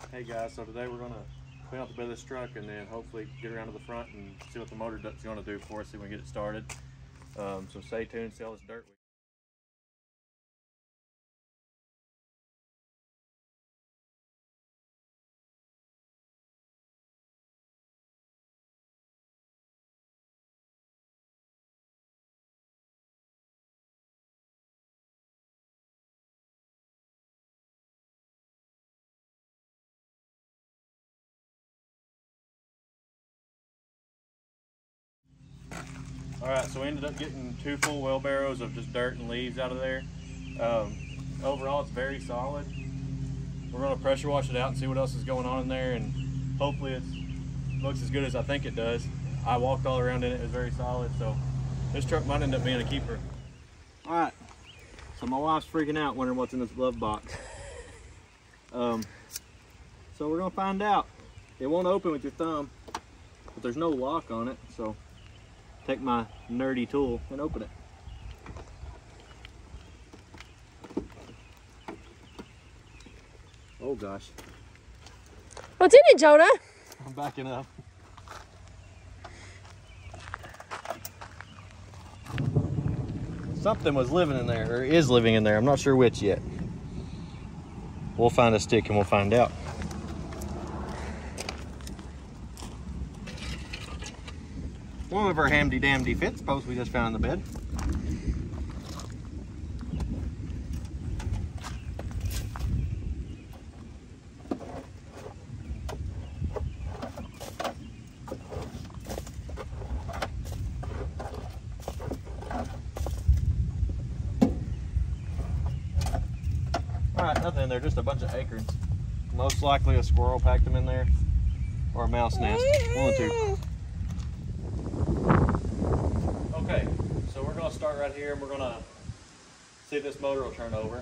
Hey guys, so today we're gonna clean out the bed of this truck and then hopefully get around to the front and see what the motor duct's gonna do for us, see if we can get it started. So stay tuned, see all this dirt. All right, so we ended up getting 2 full wheelbarrows of just dirt and leaves out of there. Overall, it's very solid. We're gonna pressure wash it out and see what else is going on in there, and hopefully it looks as good as I think it does. I walked all around in it, it was very solid, so this truck might end up being a keeper. All right, so my wife's freaking out wondering what's in this glove box. So we're gonna find out. It won't open with your thumb, but there's no lock on it, so take my nerdy tool and open it. Oh gosh. What's in it, Jonah? I'm backing up. Something was living in there, or is living in there. I'm not sure which yet. We'll find a stick and we'll find out. One of our hamdy-damdy fence posts we just found in the bed. Alright, nothing in there, just a bunch of acorns. Most likely a squirrel packed them in there, or a mouse nest, one of the two. Okay, so we're going to start right here and we're going to see if this motor will turn over.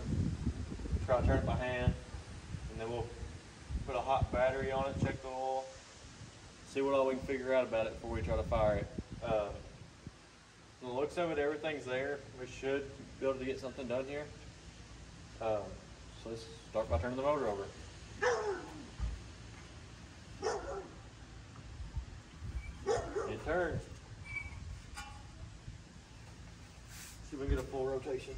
Try to turn it by hand, and then we'll put a hot battery on it, check the oil, see what all we can figure out about it before we try to fire it. From the looks of it, everything's there. We should be able to get something done here. So let's start by turning the motor over. It turns. See if we can get a full rotation.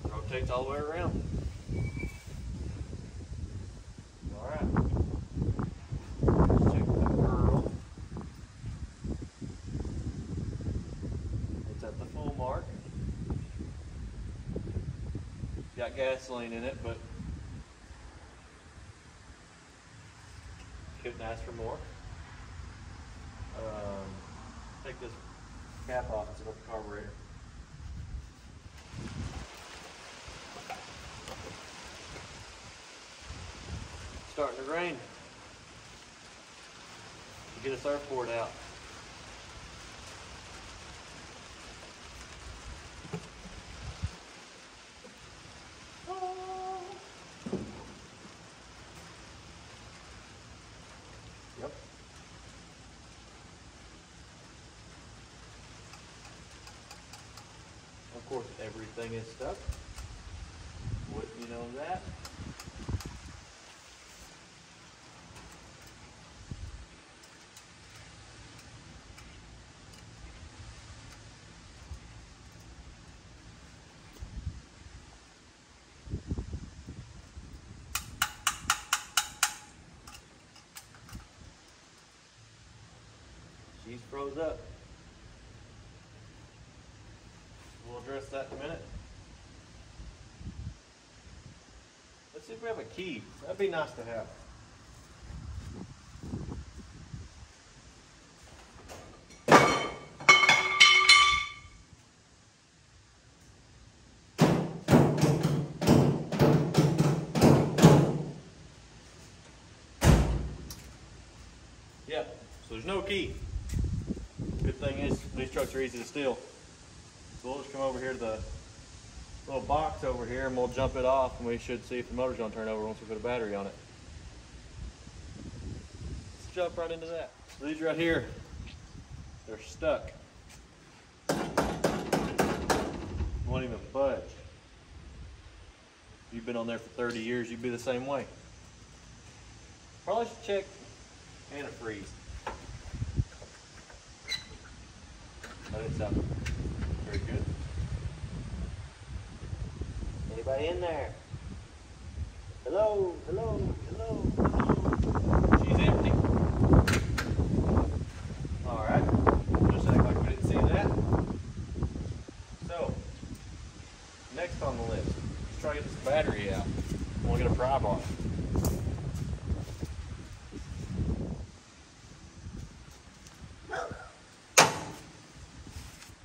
Rotates all the way around. All right. Let's check the curl. It's at the full mark. Got gasoline in it, but couldn't ask for more. Take this cap off and set up the carburetor. Starting to rain. Get a surfboard out. Yep. Of course, everything is stuck. Wouldn't you know that? She's froze up. We'll address that in a minute. Let's see if we have a key. That'd be nice to have. Yeah, so there's no key. Good thing is, these trucks are easy to steal. So we'll just come over here to the little box over here and we'll jump it off and we should see if the motor's gonna turn over once we put a battery on it. Let's jump right into that. So these right here, they're stuck. Won't even budge. You've been on there for 30 years, you'd be the same way. Probably should check antifreeze. That didn't sound very good. Anybody in there? Hello, hello, hello, hello. She's empty. All right, just act like we didn't see that. So, next on the list, let's try to get this battery out. I want to get a pry bar.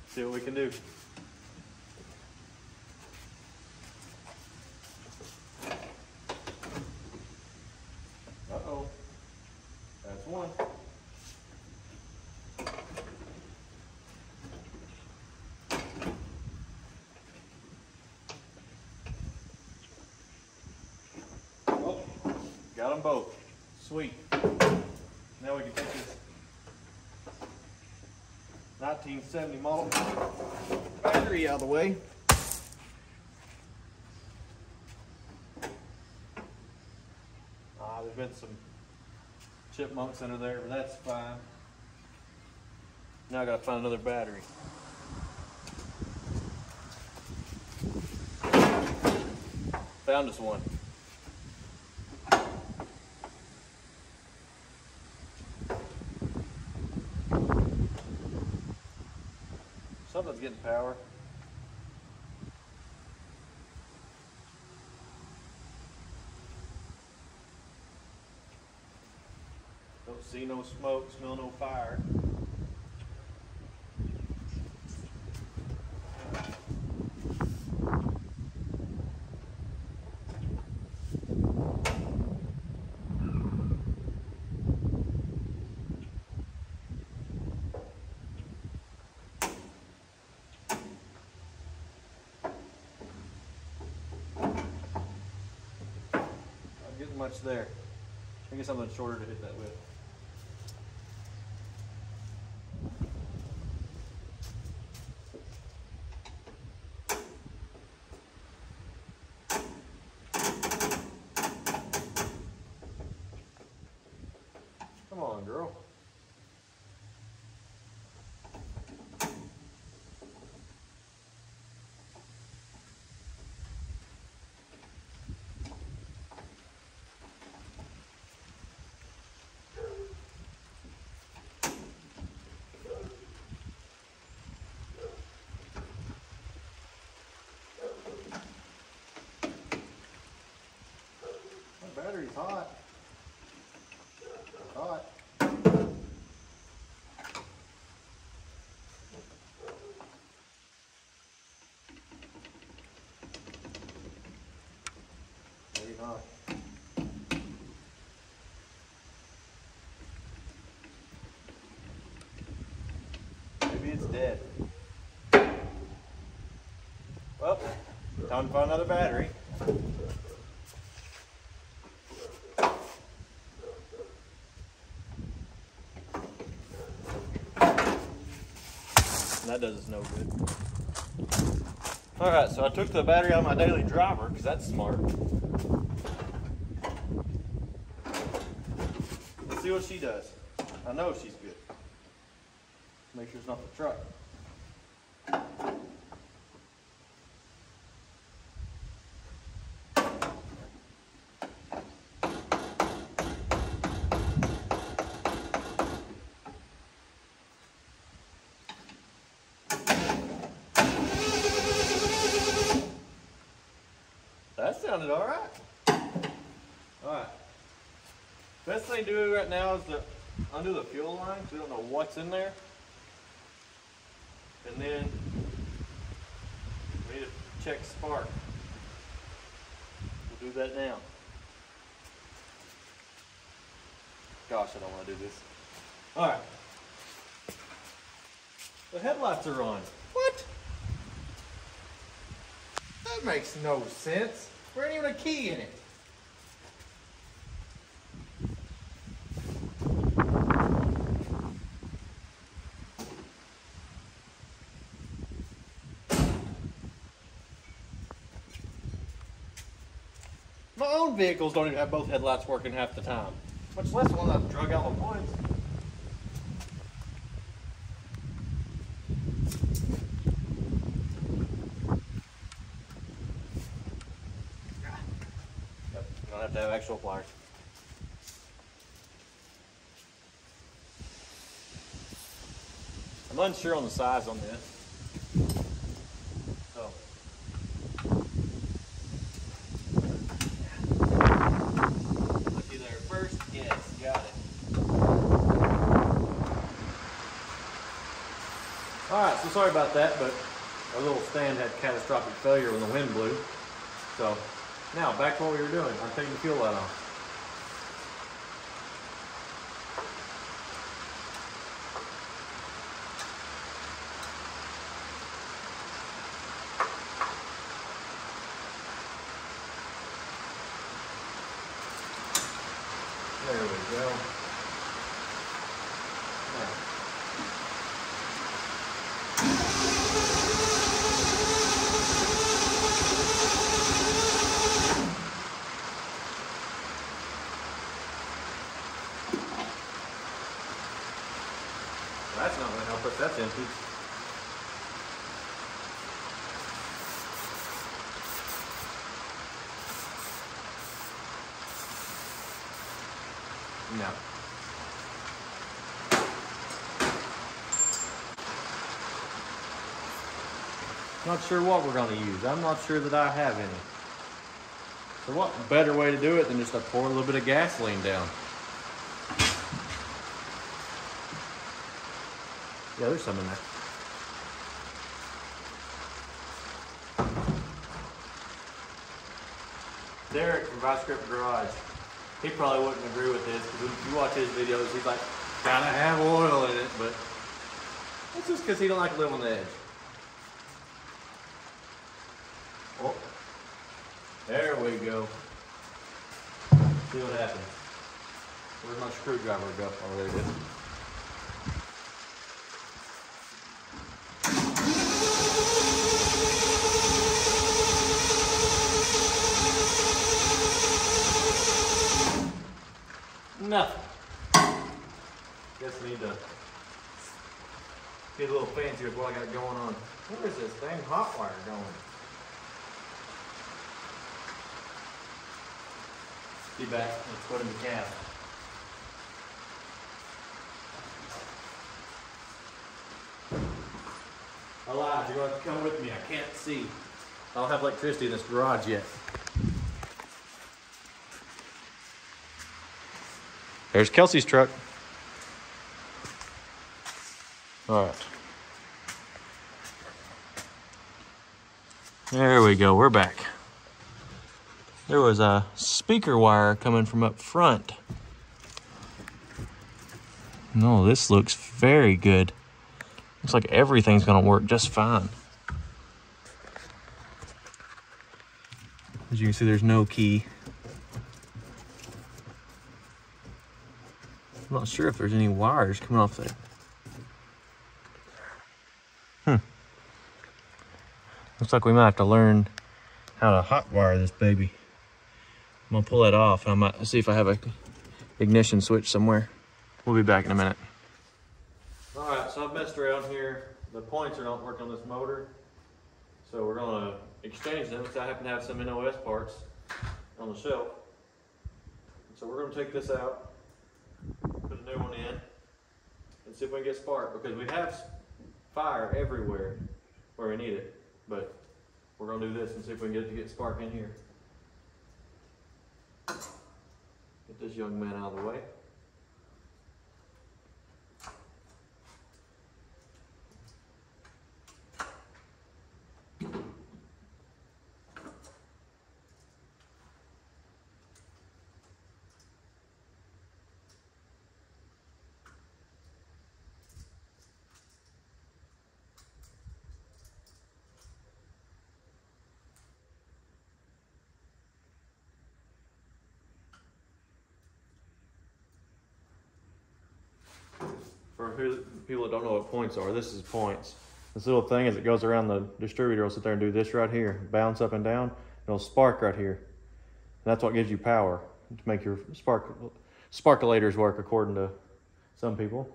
See what we can do. Uh-oh. That's one. Oh, got them both. Sweet. Now we can take this 1970 model battery out of the way. There's been some chipmunks under there, but that's fine. Now I gotta find another battery. Found us one. Something's getting power. Don't see no smoke, smell no fire. Not getting much there. I guess something shorter to hit that with. Come on, girl. My battery's hot. Hot. Very hot. Maybe it's dead. Well, time to find another battery. That does us no good. Alright, so I took the battery out of my daily driver because that's smart. Let's see what she does. I know she's good. Make sure it's not the truck. That sounded all right. All right. Best thing to do right now is to undo the fuel line because we don't know what's in there. And then we need to check spark. We'll do that now. Gosh, I don't want to do this. All right. The headlights are on. What? That makes no sense. There ain't even a key in it. My own vehicles don't even have both headlights working half the time, much less one I've drug out of the woods. Yep, you don't have to have actual pliers. I'm unsure on the size on this. So. Looky there first. Yes, got it. Alright, so sorry about that, but our little stand had catastrophic failure when the wind blew. So, now back to what we were doing. I'm taking the fuel light off. There we go. Now. That's not going to help us. That's empty. No. Not sure what we're going to use. I'm not sure that I have any. So what better way to do it than just to pour a little bit of gasoline down? Yeah, there's some in there. Derek from Vice Grip Garage, he probably wouldn't agree with this because if you watch his videos, he's like, gotta have oil in it, but that's just because he don't like to live on the edge. Oh, there we go. See what happens. Where's my screwdriver go? Oh, there it is. Nothing. Guess I need to get a little fancy with what I got going on. Where is this dang hot wire going? Be back. Let's put in the cab. I lied. You're going to have to come with me. I can't see. I don't have electricity in this garage yet. There's Kelsey's truck. All right. There we go. We're back. There was a speaker wire coming from up front. No, this looks very good. Looks like everything's gonna work just fine. As you can see, there's no key. I'm not sure if there's any wires coming off there. Looks like we might have to learn how to hot wire this baby. I'm gonna pull that off and I might see if I have a ignition switch somewhere. We'll be back in a minute. All right, so I've messed around here. The points are not working on this motor. So we're gonna exchange them because I happen to have some NOS parts on the shelf. So we're gonna take this out, put a new one in, and see if we can get spark, because we have fire everywhere where we need it. But we're gonna do this and see if we can get it to get spark in here. Get this young man out of the way. For people that don't know what points are, this is points. This little thing, as it goes around the distributor, will sit there and do this right here, bounce up and down. It'll spark right here. That's what gives you power to make your sparkulators work, according to some people.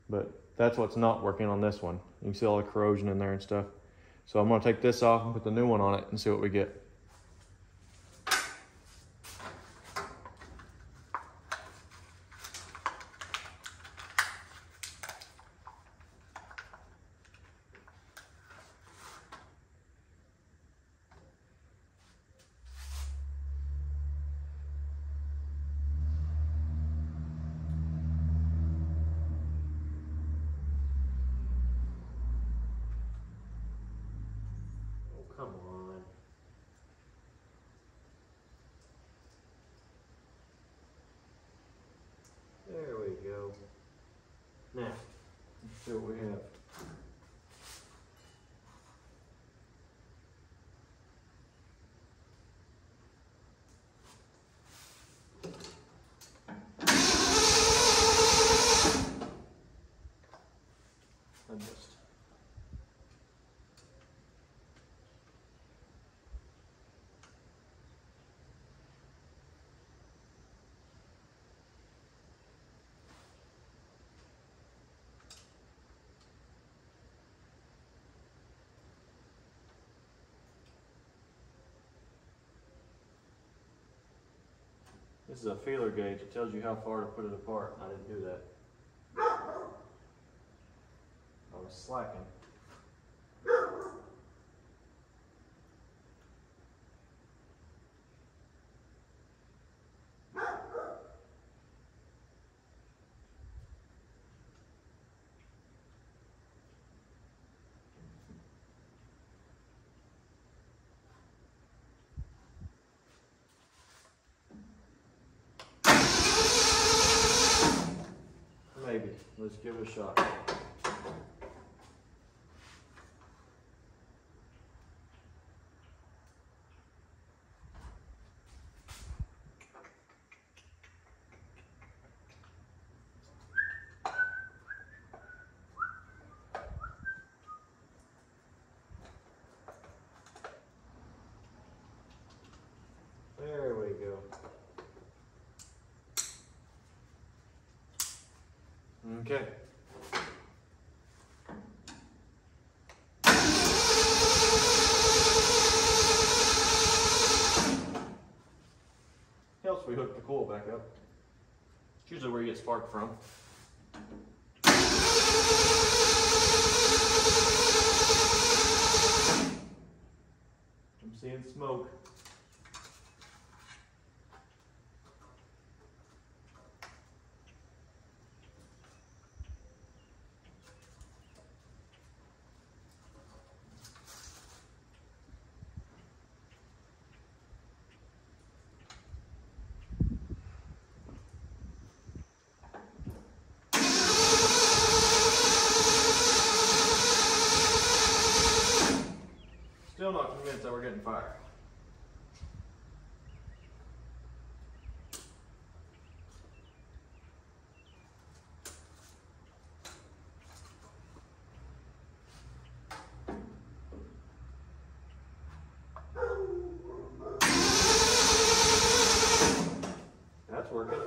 But that's what's not working on this one. You can see all the corrosion in there and stuff. So I'm going to take this off and put the new one on it and see what we get. Come on. There we go. Now, let's see what we have. I missed. This is a feeler gauge. It tells you how far to put it apart. I didn't do that. I was slacking. Maybe. Let's give it a shot. There we go. Okay. Helps we hook the coil back up. It's usually where you get spark from. I'm seeing smoke. Still not convinced that we're getting fire. That's working.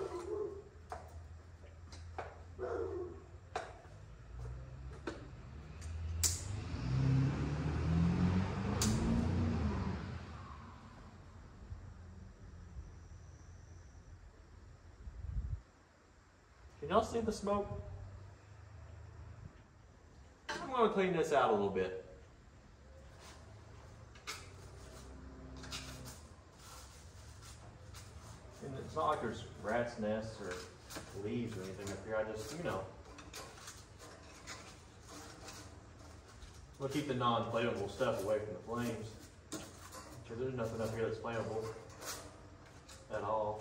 Can y'all see the smoke? I'm going to clean this out a little bit. And it's not like there's rat's nests or leaves or anything up here. I just, you know, we'll keep the non-flammable stuff away from the flames. Because there's nothing up here that's flammable at all.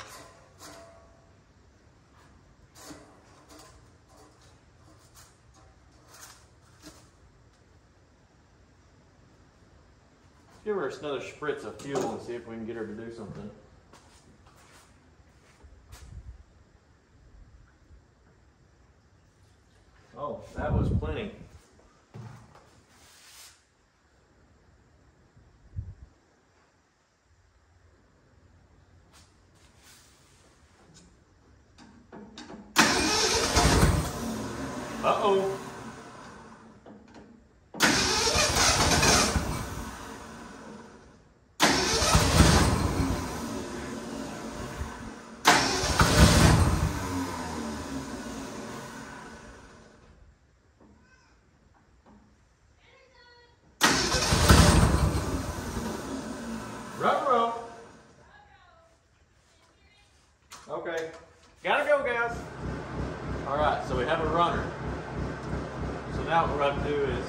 Give her another spritz of fuel and see if we can get her to do something. Oh, that was plenty. Uh-oh. Ruh-roh. Okay, gotta go, guys. All right, so we have a runner. So now what we're going to do is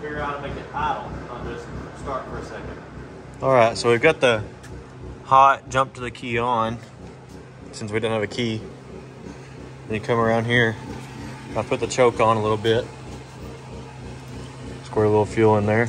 figure out how to make it idle, not just start for a second. All right, so we've got the hot jump to the key on, since we didn't have a key. Then you come around here, I put the choke on a little bit. Squirt a little fuel in there.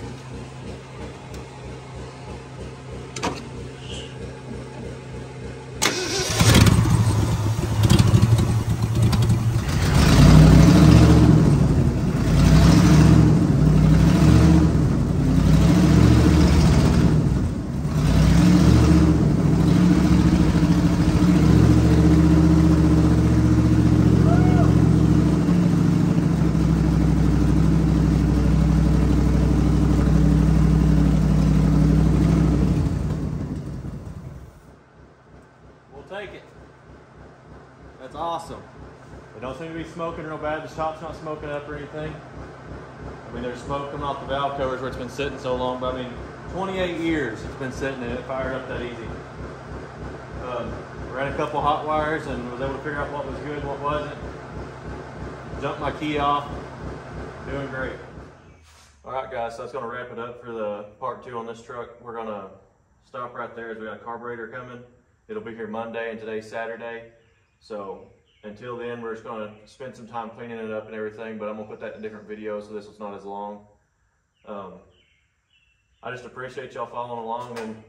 Take it. That's awesome. They don't seem to be smoking real bad. The shop's not smoking up or anything. I mean, there's smoke coming off the valve covers where it's been sitting so long, but I mean, 28 years it's been sitting and it fired up that easy. Ran a couple hot wires and was able to figure out what was good and what wasn't. Jumped my key off. Doing great. All right, guys, so that's going to wrap it up for the part 2 on this truck. We're going to stop right there as we got a carburetor coming. It'll be here Monday and today's Saturday. So until then, we're just gonna spend some time cleaning it up and everything, but I'm gonna put that in a different video so this one's not as long. I just appreciate y'all following along and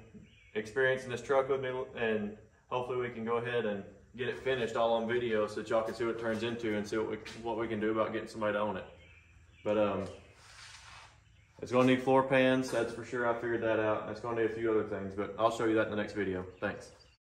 experiencing this truck with me, and hopefully we can go ahead and get it finished all on video so that y'all can see what it turns into and see what we can do about getting somebody to own it. But it's gonna need floor pans, that's for sure. I figured that out. It's gonna need a few other things, but I'll show you that in the next video. Thanks.